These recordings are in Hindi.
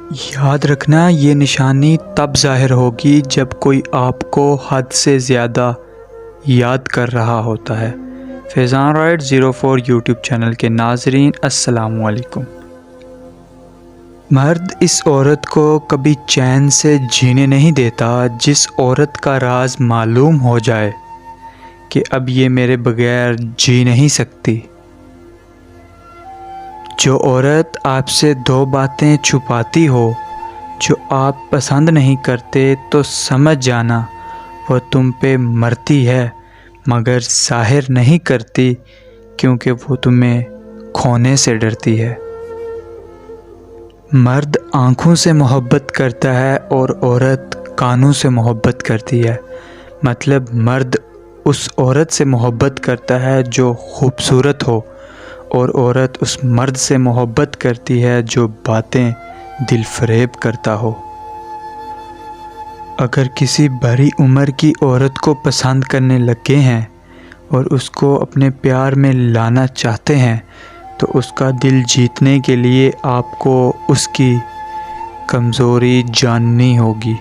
याद रखना, ये निशानी तब ज़ाहिर होगी जब कोई आपको हद से ज़्यादा याद कर रहा होता है। फैज़ान राइड 04 यूट्यूब चैनल के नाज़रीन, अस्सलामु अलैकुम। मर्द इस औरत को कभी चैन से जीने नहीं देता जिस औरत का राज मालूम हो जाए कि अब ये मेरे बगैर जी नहीं सकती। जो औरत आपसे दो बातें छुपाती हो जो आप पसंद नहीं करते, तो समझ जाना वो तुम पे मरती है, मगर ज़ाहिर नहीं करती क्योंकि वो तुम्हें खोने से डरती है। मर्द आँखों से मोहब्बत करता है और औरत कानों से मोहब्बत करती है। मतलब मर्द उस औरत से मोहब्बत करता है जो खूबसूरत हो, और औरत उस मर्द से मोहब्बत करती है जो बातें दिल फरेब करता हो। अगर किसी बड़ी उम्र की औरत को पसंद करने लगे हैं और उसको अपने प्यार में लाना चाहते हैं, तो उसका दिल जीतने के लिए आपको उसकी कमज़ोरी जाननी होगी।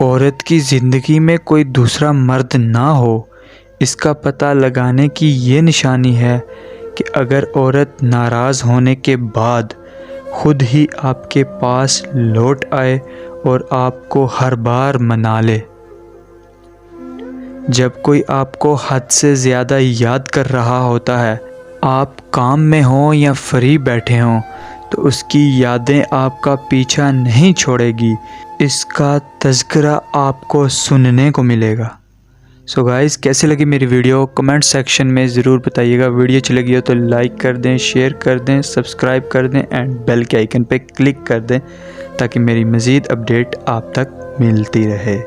औरत की ज़िंदगी में कोई दूसरा मर्द ना हो, इसका पता लगाने की ये निशानी है कि अगर औरत नाराज़ होने के बाद खुद ही आपके पास लौट आए और आपको हर बार मना ले। जब कोई आपको हद से ज़्यादा याद कर रहा होता है, आप काम में हों या फ्री बैठे हों, तो उसकी यादें आपका पीछा नहीं छोड़ेगी। इसका तज़किरा आपको सुनने को मिलेगा। सो गाइस, कैसे लगी मेरी वीडियो कमेंट सेक्शन में ज़रूर बताइएगा। वीडियो अच्छी लगी हो तो लाइक कर दें, शेयर कर दें, सब्सक्राइब कर दें एंड बेल के आइकन पे क्लिक कर दें ताकि मेरी मज़ीद अपडेट आप तक मिलती रहे।